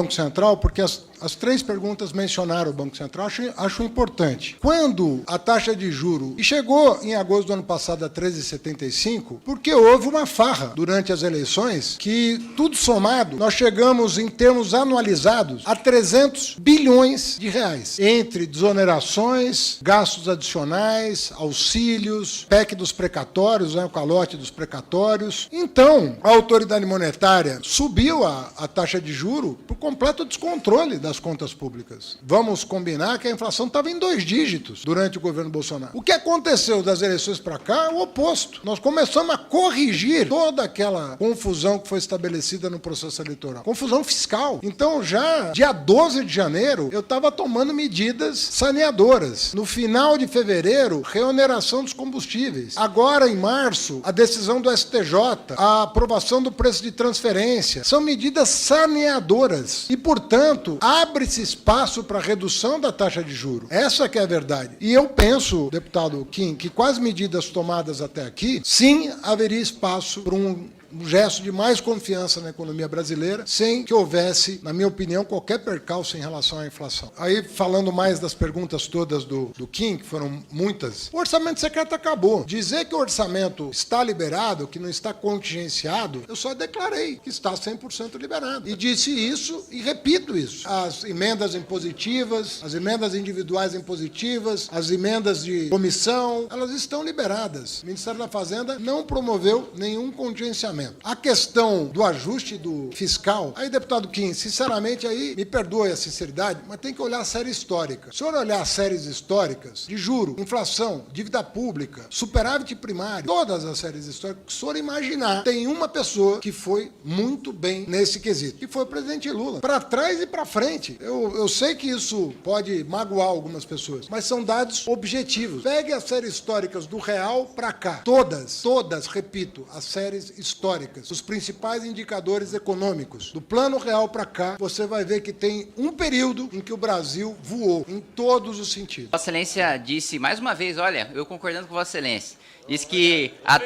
Banco Central, porque as três perguntas mencionaram o Banco Central, acho importante. Quando a taxa de juro e chegou em agosto do ano passado a 13,75, porque houve uma farra durante as eleições que, tudo somado, nós chegamos em termos anualizados a 300 bilhões de reais, entre desonerações, gastos adicionais, auxílios, PEC dos precatórios, o calote dos precatórios. Então, a autoridade monetária subiu a taxa de juro por completo descontrole das contas públicas. Vamos combinar que a inflação estava em 2 dígitos durante o governo Bolsonaro. O que aconteceu das eleições para cá é o oposto. Nós começamos a corrigir toda aquela confusão que foi estabelecida no processo eleitoral. Confusão fiscal. Então, já dia 12 de janeiro, eu estava tomando medidas saneadoras. No final de fevereiro, reoneração dos combustíveis. Agora, em março, a decisão do STJ, a aprovação do preço de transferência. São medidas saneadoras. E, portanto, abre-se espaço para redução da taxa de juros. Essa que é a verdade. E eu penso, deputado Kim, que com as medidas tomadas até aqui, sim, haveria espaço para um gesto de mais confiança na economia brasileira, sem que houvesse, na minha opinião, qualquer percalço em relação à inflação. Aí, falando mais das perguntas todas do Kim, que foram muitas, o orçamento secreto acabou. Dizer que o orçamento está liberado, que não está contingenciado, eu só declarei que está 100% liberado. E disse isso e repito isso. As emendas impositivas, as emendas individuais impositivas, as emendas de comissão, elas estão liberadas. O Ministério da Fazenda não promoveu nenhum contingenciamento. A questão do ajuste do fiscal, aí, deputado Kim, sinceramente, aí, me perdoe a sinceridade, mas tem que olhar a série histórica. Se o senhor olhar as séries históricas de juro, inflação, dívida pública, superávit primário, todas as séries históricas, se o senhor imaginar, tem uma pessoa que foi muito bem nesse quesito, que foi o presidente Lula. Para trás e para frente. Eu sei que isso pode magoar algumas pessoas, mas são dados objetivos. Pegue as séries históricas do real para cá. Todas, repito, as séries históricas, os principais indicadores econômicos. Do plano real para cá, você vai ver que tem um período em que o Brasil voou, em todos os sentidos. Vossa Excelência disse, mais uma vez, olha, eu concordando com Vossa Excelência, disse que a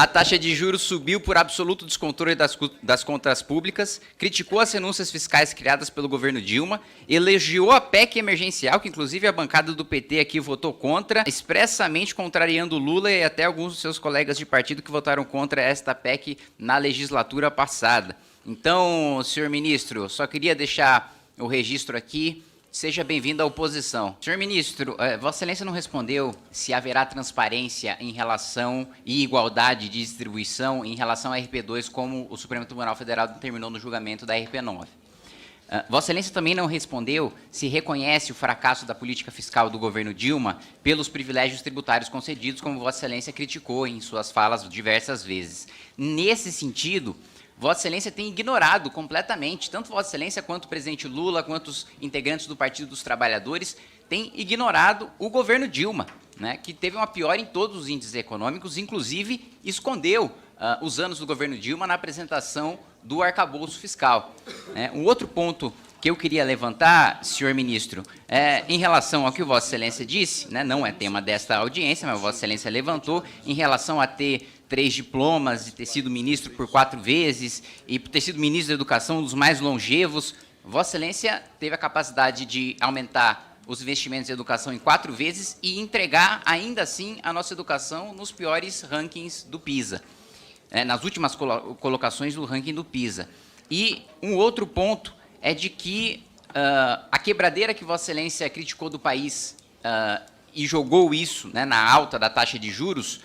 taxa de juros subiu por absoluto descontrole das contas públicas, criticou as renúncias fiscais criadas pelo governo Dilma, elogiou a PEC emergencial, que inclusive a bancada do PT aqui votou contra, expressamente contrariando Lula e até alguns dos seus colegas de partido que votaram contra esta PEC na legislatura passada. Então, senhor ministro, só queria deixar o registro aqui. Seja bem-vindo à oposição. Senhor ministro, Vossa Excelência não respondeu se haverá transparência em relação e igualdade de distribuição em relação à RP2, como o Supremo Tribunal Federal determinou no julgamento da RP9. Vossa Excelência também não respondeu se reconhece o fracasso da política fiscal do governo Dilma pelos privilégios tributários concedidos, como Vossa Excelência criticou em suas falas diversas vezes. Nesse sentido, Vossa Excelência tem ignorado completamente, tanto Vossa Excelência quanto o presidente Lula, quanto os integrantes do Partido dos Trabalhadores, têm ignorado o governo Dilma, né, que teve uma piora em todos os índices econômicos, inclusive escondeu os anos do governo Dilma na apresentação do arcabouço fiscal. Um outro ponto que eu queria levantar, senhor ministro, em relação ao que Vossa Excelência disse, né, não é tema desta audiência, mas Vossa Excelência levantou, em relação a ter 3 diplomas, de ter sido ministro por 4 vezes e por ter sido ministro da Educação, um dos mais longevos. Vossa Excelência teve a capacidade de aumentar os investimentos em educação em 4 vezes e entregar, ainda assim, a nossa educação nos piores rankings do PISA, nas últimas colocações do ranking do PISA. E um outro ponto é de que a quebradeira que Vossa Excelência criticou do país e jogou isso, né, na alta da taxa de juros,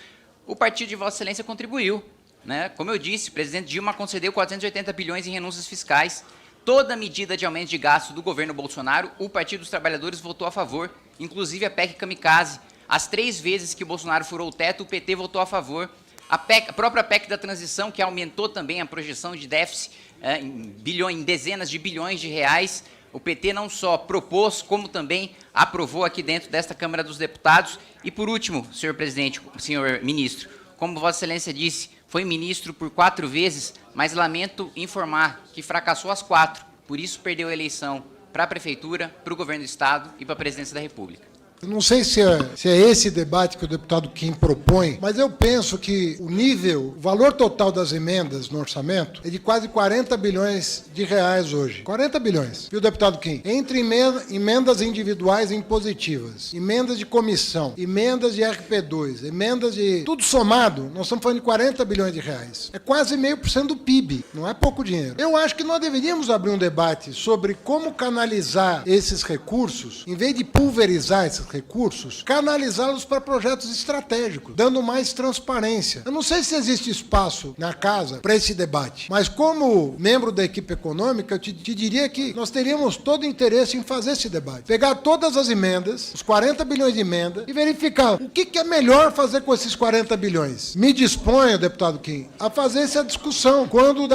o partido de Vossa Excelência contribuiu, né? Como eu disse, o presidente Dilma concedeu 480 bilhões em renúncias fiscais. Toda medida de aumento de gasto do governo Bolsonaro, o Partido dos Trabalhadores votou a favor, inclusive a PEC Kamikaze. As 3 vezes que o Bolsonaro furou o teto, o PT votou a favor. A própria PEC da transição, que aumentou também a projeção de déficit em dezenas de bilhões de reais, o PT não só propôs, como também aprovou aqui dentro desta Câmara dos Deputados. E, por último, senhor presidente, senhor ministro, como Vossa Excelência disse, foi ministro por 4 vezes, mas lamento informar que fracassou as 4, por isso perdeu a eleição para a Prefeitura, para o Governo do Estado e para a Presidência da República. Eu não sei se é esse debate que o deputado Kim propõe, mas eu penso que o valor total das emendas no orçamento é de quase 40 bilhões de reais hoje. 40 bilhões, viu, deputado Kim? Entre emendas individuais e impositivas, emendas de comissão, emendas de RP2, emendas de... tudo somado, nós estamos falando de 40 bilhões de reais. É quase 0,5% do PIB, não é pouco dinheiro. Eu acho que nós deveríamos abrir um debate sobre como canalizar esses recursos, em vez de pulverizar esses recursos, canalizá-los para projetos estratégicos, dando mais transparência. Eu não sei se existe espaço na casa para esse debate, mas como membro da equipe econômica, eu te diria que nós teríamos todo o interesse em fazer esse debate. Pegar todas as emendas, os 40 bilhões de emenda, e verificar o que é melhor fazer com esses 40 bilhões. Me disponho, deputado Kim, a fazer essa discussão quando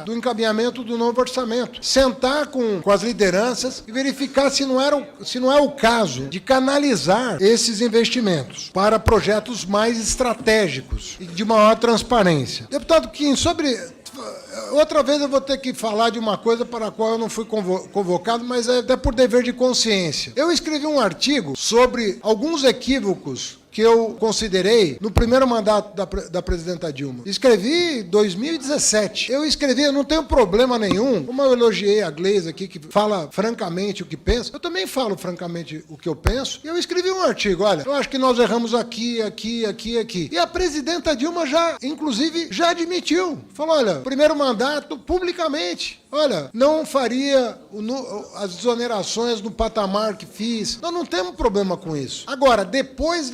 do encaminhamento do novo orçamento. Sentar com as lideranças e verificar se não é o caso de canalizar esses investimentos para projetos mais estratégicos e de maior transparência. Deputado Kim, outra vez eu vou ter que falar de uma coisa para a qual eu não fui convocado, mas é até por dever de consciência. Eu escrevi um artigo sobre alguns equívocos que eu considerei no primeiro mandato da presidenta Dilma. Escrevi em 2017. Eu não tenho problema nenhum, como eu elogiei a Gleisi aqui, que fala francamente o que pensa, eu também falo francamente o que eu penso, e eu escrevi um artigo, olha, eu acho que nós erramos aqui. E a presidenta Dilma inclusive, já admitiu. Falou, olha, primeiro mandato, publicamente, olha, não faria as desonerações no patamar que fiz. Nós não temos problema com isso. Agora, depois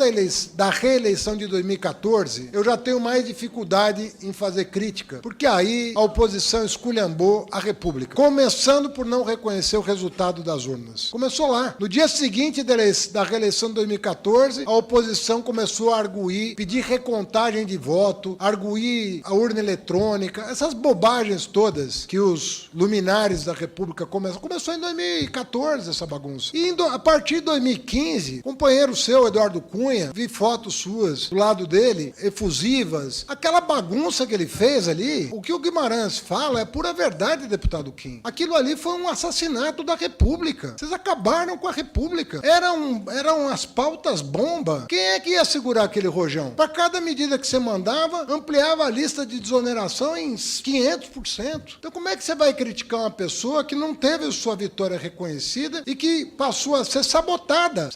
da reeleição de 2014, eu já tenho mais dificuldade em fazer crítica, porque aí a oposição esculhambou a República, começando por não reconhecer o resultado das urnas. Começou lá. No dia seguinte da reeleição de 2014, a oposição começou a arguir, pedir recontagem de voto, arguir a urna eletrônica, essas bobagens todas que os luminares da República começou em 2014 essa bagunça. E a partir de 2015, companheiro seu, Eduardo Cunha, vi fotos suas do lado dele, efusivas, aquela bagunça que ele fez ali, o que o Guimarães fala é pura verdade, deputado Kim. Aquilo ali foi um assassinato da República. Vocês acabaram com a República. Eram as pautas bomba. Quem é que ia segurar aquele rojão? Para cada medida que você mandava, ampliava a lista de desoneração em 500%. Então como é que você vai criticar uma pessoa que não teve sua vitória reconhecida e que passou a ser sabotada?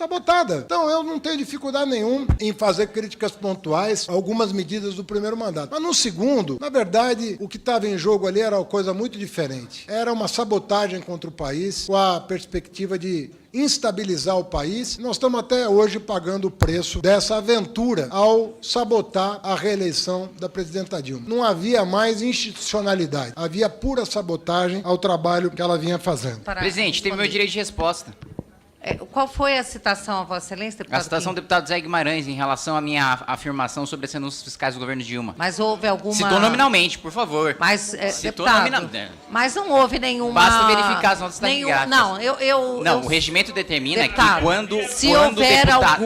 Então eu não tenho dificuldade nenhuma em fazer críticas pontuais a algumas medidas do primeiro mandato. Mas no segundo, na verdade, o que estava em jogo ali era uma coisa muito diferente. Era uma sabotagem contra o país, com a perspectiva de instabilizar o país. Nós estamos até hoje pagando o preço dessa aventura ao sabotar a reeleição da presidenta Dilma. Não havia mais institucionalidade, havia pura sabotagem ao trabalho que ela vinha fazendo. Presidente, teve meu direito de resposta. Qual foi a citação, a Vossa Excelência, deputado? A citação do deputado Zé Guimarães em relação à minha afirmação sobre as renúncias fiscais do governo Dilma. Mas houve alguma... Citou nominalmente, por favor. Mas, citou deputado, nominalmente. Mas não houve nenhuma... Basta verificar as notas taquigráficas. Não, o regimento determina deputado, que quando houver deputado...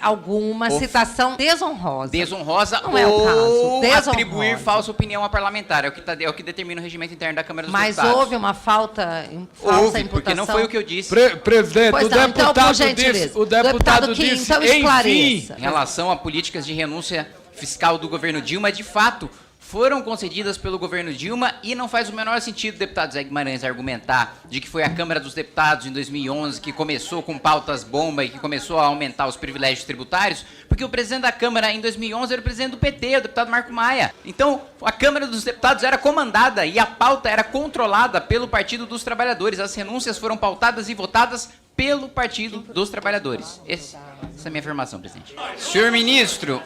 alguma citação desonrosa. Desonrosa não é o caso. Desonrosa. Atribuir falsa opinião a parlamentar. É o que determina o regimento interno da Câmara dos Deputados. Mas houve uma falsa imputação? Porque não foi o que eu disse. Presidente, pois o não, deputado então, o deputado Kim, disse, então enfim... Em relação a políticas de renúncia fiscal do governo Dilma, de fato, foram concedidas pelo governo Dilma e não faz o menor sentido o deputado Zé Guimarães argumentar de que foi a Câmara dos Deputados em 2011 que começou com pautas bomba e que começou a aumentar os privilégios tributários, porque o presidente da Câmara em 2011 era o presidente do PT, o deputado Marco Maia. Então, a Câmara dos Deputados era comandada e a pauta era controlada pelo Partido dos Trabalhadores. As renúncias foram pautadas e votadas pelo Partido dos Trabalhadores. Essa é a minha afirmação, presidente. Senhor ministro,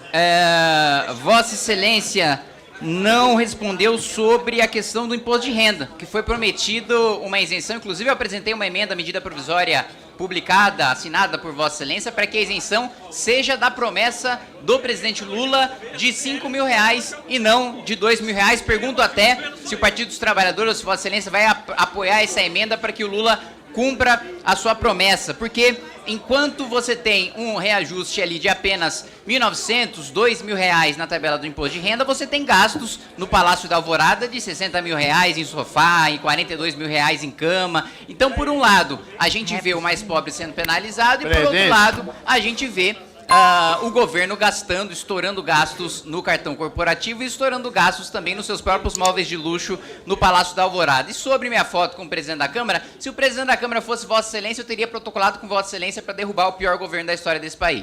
Vossa Excelência não respondeu sobre a questão do imposto de renda, que foi prometido uma isenção. Inclusive, eu apresentei uma emenda à medida provisória publicada, assinada por Vossa Excelência, para que a isenção seja da promessa do presidente Lula de R$5.000 e não de R$2.000. Pergunto até se o Partido dos Trabalhadores, ou se Vossa Excelência vai apoiar essa emenda para que o Lula cumpra a sua promessa, porque enquanto você tem um reajuste ali de apenas R$ 1.900, R$ 2.000 na tabela do imposto de renda, você tem gastos no Palácio da Alvorada de R$ 60.000 em sofá, em R$ 42.000 em cama. Então, por um lado, a gente vê o mais pobre sendo penalizado e, por outro lado, a gente vê o governo gastando, estourando gastos no cartão corporativo e estourando gastos também nos seus próprios móveis de luxo no Palácio da Alvorada. E sobre minha foto com o presidente da Câmara, se o presidente da Câmara fosse Vossa Excelência, eu teria protocolado com Vossa Excelência para derrubar o pior governo da história desse país.